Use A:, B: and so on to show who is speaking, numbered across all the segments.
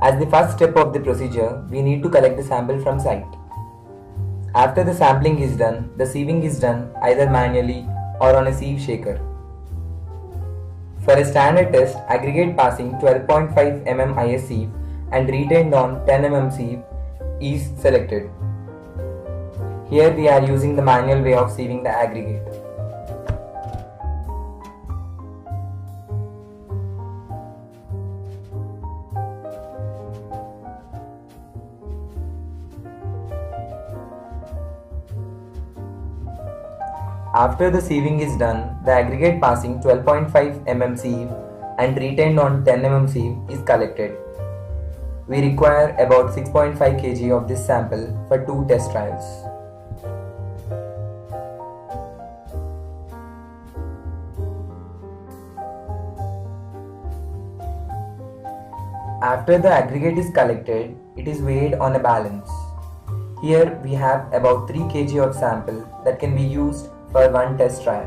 A: As the first step of the procedure, we need to collect the sample from site. After the sampling is done, the sieving is done either manually or on a sieve shaker. For a standard test, aggregate passing 12.5 mm IS sieve and retained on 10 mm sieve is selected. Here we are using the manual way of sieving the aggregate. After the sieving is done, the aggregate passing 12.5 mm sieve and retained on 10 mm sieve is collected. We require about 6.5 kg of this sample for 2 test trials. After the aggregate is collected, it is weighed on a balance. Here we have about 3 kg of sample that can be used for 1 test trial.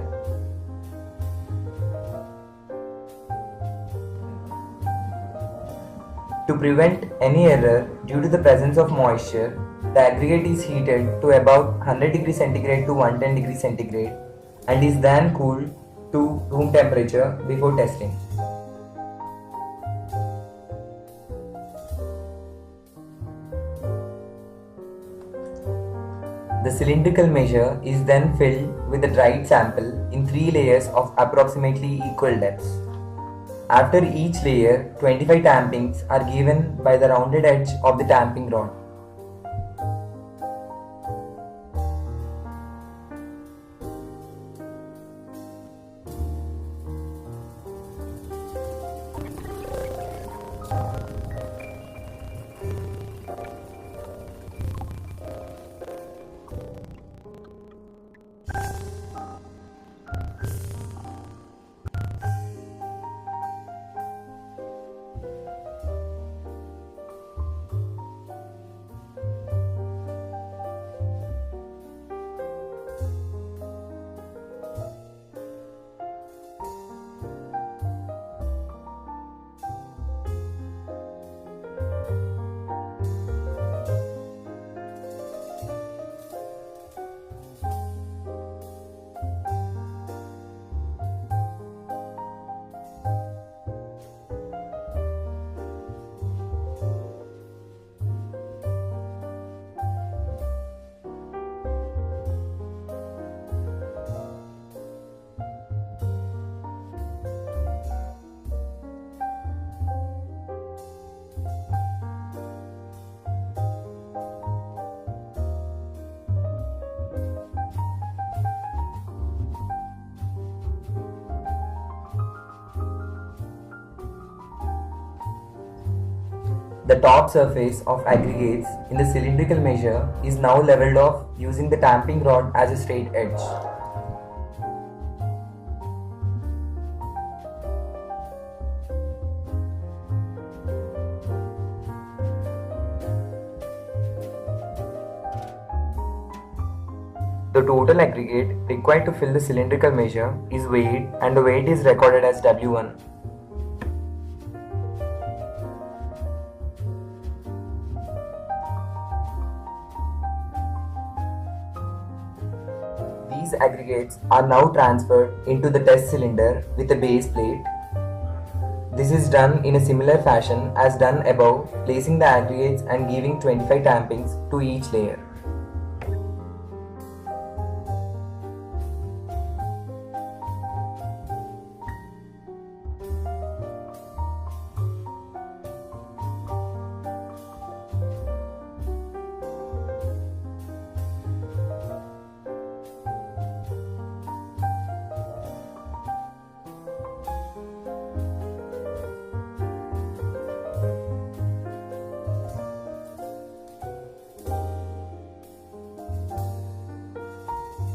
A: To prevent any error due to the presence of moisture, the aggregate is heated to about 100 degrees centigrade to 110 degrees centigrade and is then cooled to room temperature before testing. The cylindrical measure is then filled with the dried sample in 3 layers of approximately equal depths. After each layer, 25 tampings are given by the rounded edge of the tamping rod. The top surface of aggregates in the cylindrical measure is now leveled off using the tamping rod as a straight edge. The total aggregate required to fill the cylindrical measure is weighed and the weight is recorded as W1. These aggregates are now transferred into the test cylinder with a base plate. This is done in a similar fashion as done above, placing the aggregates and giving 25 tampings to each layer.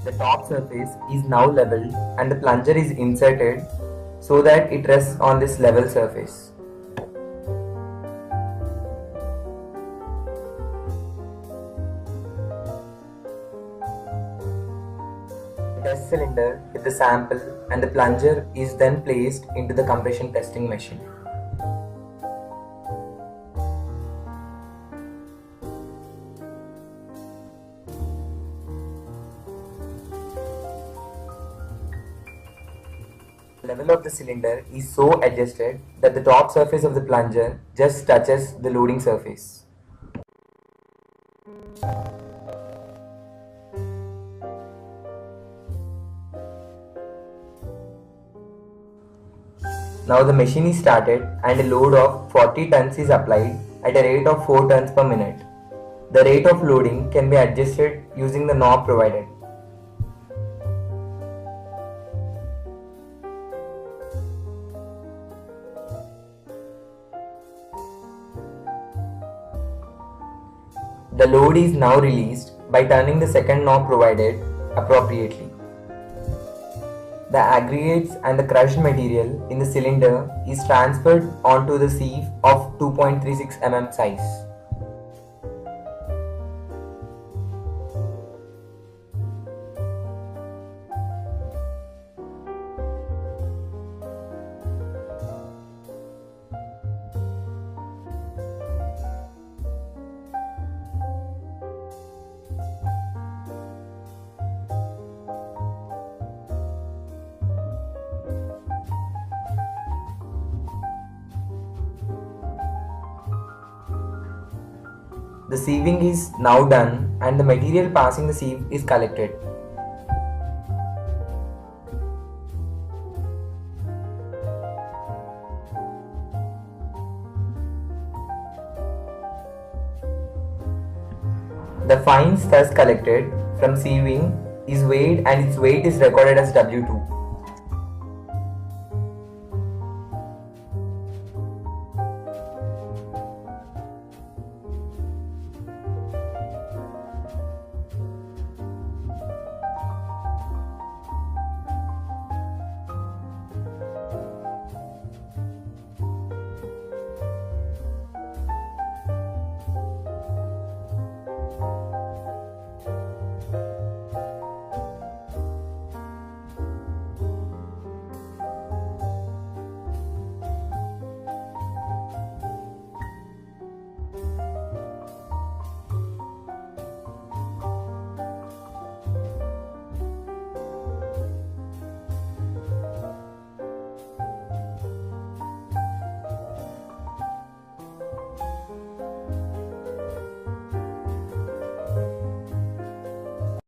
A: The top surface is now leveled and the plunger is inserted so that it rests on this level surface. The test cylinder with the sample and the plunger is then placed into the compression testing machine. The level of the cylinder is so adjusted that the top surface of the plunger just touches the loading surface. Now the machine is started and a load of 40 tons is applied at a rate of 4 tons per minute. The rate of loading can be adjusted using the knob provided. The load is now released by turning the second knob provided appropriately. The aggregates and the crushed material in the cylinder is transferred onto the sieve of 2.36 mm size. The sieving is now done and the material passing the sieve is collected. The fines thus collected from sieving is weighed and its weight is recorded as W2.